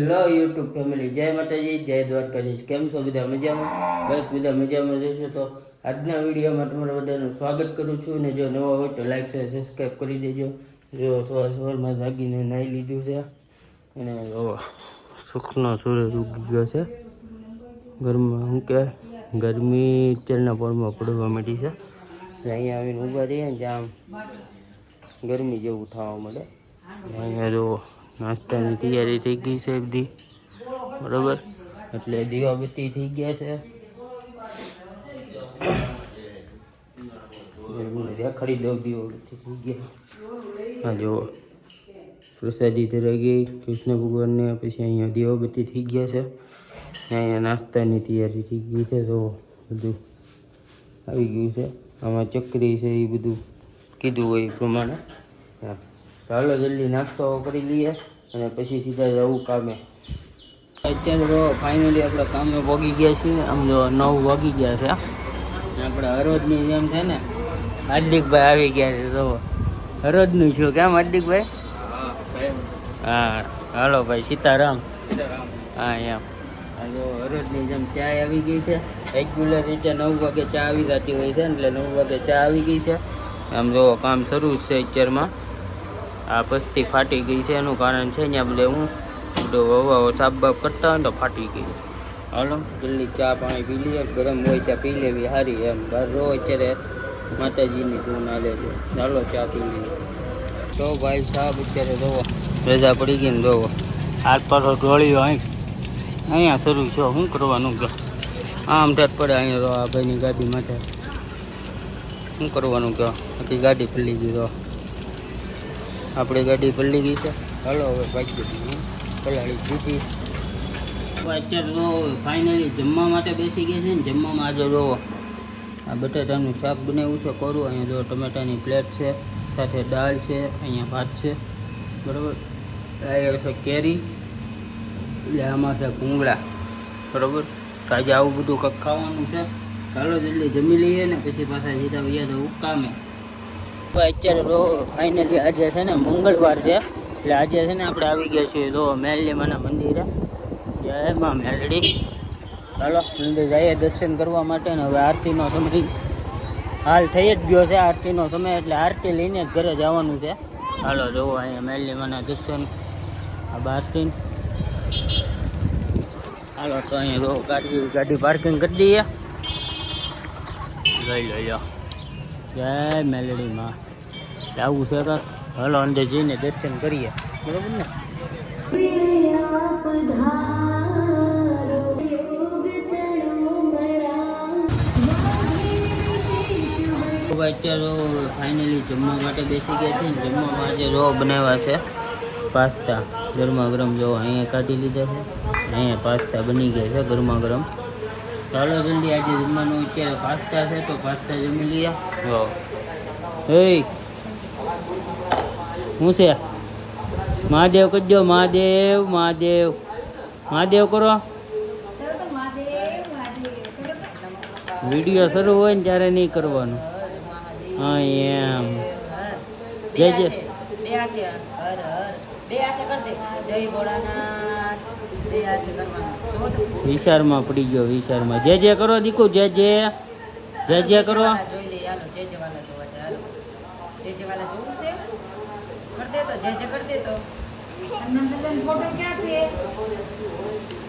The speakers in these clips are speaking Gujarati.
હેલો યુટ્યુબ ફેમિલી, જય માતાજી, જય દ્વારકાધીશ. કેમ છો બધા? મજામાં? બસ બધા મજામાં રહેશો. તો આજના વિડીયોમાં તમારા બધાનું સ્વાગત કરું છું. અને જો નવા હોય તો લાઈક છે, સબસ્ક્રાઈબ કરી દેજો. જો સવારમાં જાગીને નાહી લીધું છે અને સુખનો સૂરજ ઉગી ગયો છે. ઘરમાં શું કે ગરમી અત્યારના પોરમાં પડવા માંડી છે. અહીંયા આવીને ઊભા રહીએ ને જ્યાં ગરમી જેવું થવા મળે. અહીંયા જો નાસ્તાની તૈયારી થઈ ગઈ છે બધી, બરાબર. એટલે દીવાબત્તી થઈ ગયા છે. દેખાડી દઉં, દીવાબત્તી થઈ ગયા. હા જો પ્રસાદી ધરાઈ ગઈ કૃષ્ણ ભગવાનને. પછી અહીંયા દીવાબત્તી થઈ ગયા છે. અહીંયા નાસ્તાની તૈયારી થઈ ગઈ છે. તો બધું આવી ગયું છે. આમાં ચકરી છે એ બધું કીધું હોય એ પ્રમાણે. હા, ચાલો જલ્દી નાસ્તો કરી લઈએ અને પછી સીધા જવું કામે. અત્યારે તો ફાઇનલી આપણે કામે પહોંચી ગયા છીએ. આમ જો 9 વાગી ગયા છે. આપણે હરોજની જેમ છે ને હાર્દિકભાઈ આવી ગયા છે. તો હરોજનું છું કેમ હાર્દિકભાઈ? હા હાલો ભાઈ, સીતારામ. હા એમ. જો હરોજની જેમ ચા આવી ગઈ છે. રેગ્યુલર રીતે 9 વાગે ચા આવી જતી હોય છે, એટલે 9 વાગે ચા આવી ગઈ છે. આમ જો કામ શરૂ છે અત્યારમાં. આ પસ્તી ફાટી ગઈ છે. એનું કારણ છે અહીંયા બધે હું બધું સાફ બાફ કરતા હોય તો ફાટી ગઈ. હાલો જલ્દી ચા પાણી પી લઈએ. ગરમ હોય ચા પી લેવી સારી એમ. બહાર રોજ અત્યારે માતાજીની ધૂન હાલે છે. ચાલો ચા પી લઈએ. તો ભાઈ સાહેબ અત્યારે જોવો રજા પડી ગઈ ને જોવો હાથ પાછો ઢોળ્યો. અહીંયા શરૂ છે. શું કરવાનું કે આમ ઠેઠ પડે અહીંયા તો આ ભાઈની ગાડી માટે શું કરવાનું કે આખી ગાડી પલળી ગઈ. તો આપણી ગાડી પલળી ગઈ છે. હાલો હવે ભાગી પલાળી દીધી. અત્યારે તો ફાઇનલી જમવા માટે બેસી ગયા છે ને. જમવામાં આજે જો આ બટાટાનું શાક બનાવ્યું છે કરું. અહીંયા જો ટમેટાની પ્લેટ છે, સાથે દાળ છે, અહીંયા ભાત છે, બરાબર. અહીંયા છે કેરી, એટલે આમાં છે ભૂંગળા, બરાબર. તો આજે આવું બધું કંઈક ખાવાનું છે. ચાલો જલ્દી જમી લઈએ ને પછી પાછા સીધા વ્યાજ કામે. અત્યારે તો ફાઇનલી આજે છે ને મંગળવાર છે, એટલે આજે છે ને આપણે આવી ગયા છીએ તો મેરલીમાના મંદિરે. જય માં મેલડી. ચાલો મંદિર જઈએ દર્શન કરવા માટે. ને હવે આરતીનો સમય હાલ થઈ જ ગયો છે. આરતીનો સમય એટલે આરતી લઈને જ ઘરે જવાનું છે. ચાલો જોવો અહીંયા મેરલીમાના દર્શન. આ આરતી. હાલો તો અહીંયા જો ગાડી પાર્કિંગ કરી દઈએ. લઈ લો જય મેલડીમાં. આવું છે તો હાલો અંદર જઈને દર્શન કરીએ, બરાબર ને. અત્યારે ફાઇનલી જમવા માટે બેસી ગયા છે. જમવામાં આજે જો બનાવ્યા છે પાસ્તા ગરમા ગરમ. જો અહીંયા કાઢી લીધા છે. અહીંયા પાસ્તા બની ગયા છે ગરમા ગરમ. ચાલો જલ્દી આજે જમવાનું અત્યારે પાસ્તા છે તો પાસ્તા જમી લઈએ. જો હે શું છે? મહાદેવ કરજો. મહાદેવ મહાદેવ મહાદેવ કરો. વિડીયો શરૂ હોય ને ત્યારે નહીં કરવાનું. હા એમ. જય જય વિચારમાં પડી ગયો. વિચારમાં જય જય કરો દીકુ. જય જય જય જય કરો.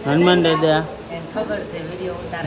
હનુમાન દાદા ખબર છે વિડીયો ઉતારે.